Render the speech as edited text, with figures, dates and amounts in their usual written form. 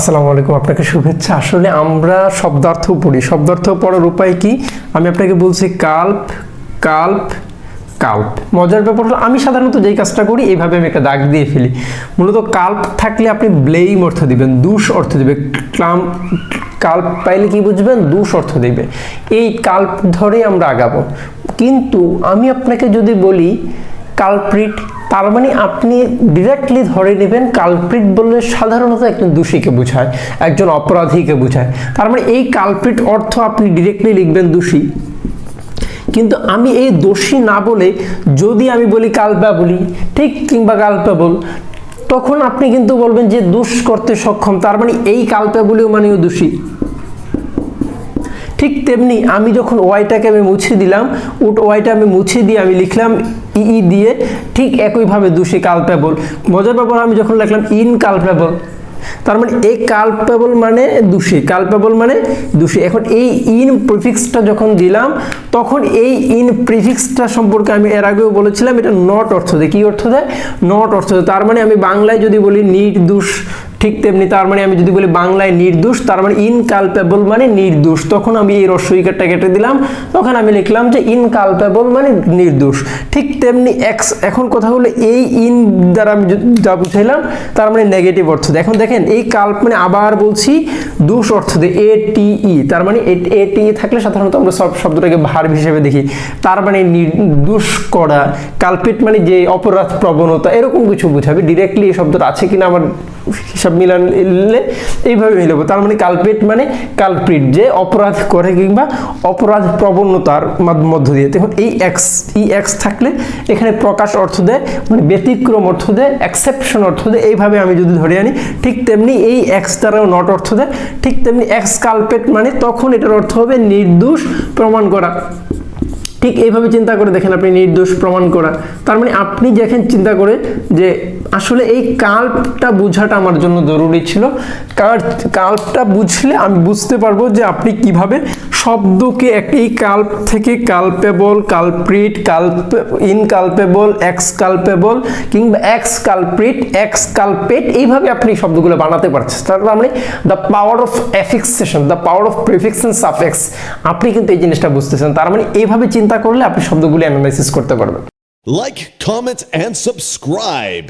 আসসালামু আলাইকুম, আপনাকে শুভেচ্ছা। আসলে আমরা শব্দার্থ পড়ি, শব্দার্থ পড়ার উপায় কি? আমি আপনাকে বলছি কাল্প কাল্প কাল্প। মজার ব্যাপার হলো আমি সাধারণত যেই কাজটা করি এইভাবে আমি একটা দাগ দিয়ে ফেলি। মূলত কাল্প থাকলে আপনি ব্লেম অর্থ দিবেন, দুষ অর্থ দিবে। কাল্প পাইলে কি বুঝবেন? দুষ অর্থ দিবে। এই কাল্প ধরে আমরা আগাবো। কিন্তু আমি আপনাকে যদি বলি কালপ্রিট, তার মানে আপনি ডিরেক্টলি ধরে নেবেন কালপ্রিট বললে সাধারণত একজন দোষীকে বোঝায়, একজন অপরাধীকে বোঝায়। তার মানে এই কালপ্রিট অর্থ আপনি ডিরেক্টলি লিখবেন দোষী। কিন্তু আমি এই দোষী না বলে যদি আমি বলি কালপ্যাবলি, ঠিক, কিংবা কালপ্যাবল, তখন আপনি কিন্তু বলবেন যে দোষ করতে সক্ষম, তার মানে এই কালপ্যাবলিও মানেও দোষী। ঠিক তেমনি আমি যখন ওয়াইটাকে আমি মুছে দিলাম, ওয়াইটা আমি মুছে দিয়ে আমি লিখলাম ই দিয়ে, ঠিক একইভাবে দোষী কালপ্যাবল। মজার ব্যাপার আমি যখন লিখলাম ইনকালপ্যাবল, তার মানে এই কালপ্যাবল মানে দোষী, কালপ্যাবল মানে দোষী। এখন এই ইন প্রিফিক্সটা যখন দিলাম, তখন এই ইন প্রিফিক্সটা সম্পর্কে আমি এর আগেও বলেছিলাম এটা নট অর্থ দেয়। কি অর্থ দেয়? নট অর্থ দেয়। তার মানে আমি বাংলায় যদি বলি নির্দোষ, ঠিক তেমনি তার মানে আমি যদি বলি বাংলায় নির্দোষ, তার মানে ইনকালপেবল মানে নির্দোষ, তখন আমি এই রস্বইকারটা কেটে দিলাম, তখন আমি লিখলাম যে ইনকালপেবল মানে নির্দোষ। ঠিক তেমনি এক্স, এখন কথা হলো এই ইন দ্বারা আমি যা বুঝাইলাম তার মানে নেগেটিভ অর্থ দেয়। এখন দেখেন এই কাল্প মানে আবার বলছি দোষ অর্থ দেয়, ATE, তার মানে ATE থাকলে সাধারণত আমরা সব শব্দটাকে ভার্ব হিসেবে দেখি। তার মানে নির্দোষ করা, কালপিট মানে যে অপরাধ প্রবণতা, এরকম কিছু বোঝাবে। ডিরেক্টলি এই শব্দটা আছে কিনা আমার হিসাব মিলালে এইভাবে মিলাবো। তার মানে কালপিট মানে কালপ্রিট, যে অপরাধ করে কিংবা অপরাধ প্রবণতার মধ্য দিয়ে। দেখুন এই এক্স থাকলে এখানে প্রকাশ অর্থ দেয়, মানে ব্যতিক্রম অর্থ দেয়, এক্সেপশন অর্থ দেয়। এইভাবে আমি যদি ধরে আনি, ঠিক তেমনি এই এক্স দ্বারাও নট অর্থ দেয়। ঠিক তেমনি এক্স কালপেট মানে তখন এটার অর্থ হবে নির্দোষ প্রমাণ করা। ঠিক এইভাবে চিন্তা করে দেখেন আপনি, নির্দোষ প্রমাণ করা। তার মানে আপনি দেখেন চিন্তা করে যে আসলে এই কাল্পটা বোঝাটা আমার জন্য জরুরি ছিল। কাল্পটা বুঝলে আমি বুঝতে পারবো যে আপনি কিভাবে শব্দকে এই কাল্প থেকে culpable, culprit, inculpable, exculpable কিংবা এক্স কালপ্রিট, এক্স কালপেট, এইভাবে আপনি শব্দগুলো বানাতে পারছেন। তার মানে the power of affixation, the power of prefix and suffix, আপনি কিন্তু এই জিনিসটা বুঝতেছেন। তার মানে এইভাবে চিন্তা করলে আপনি শব্দগুলি অ্যানালাইসিস করতে পারবেন। Like, comment, and subscribe.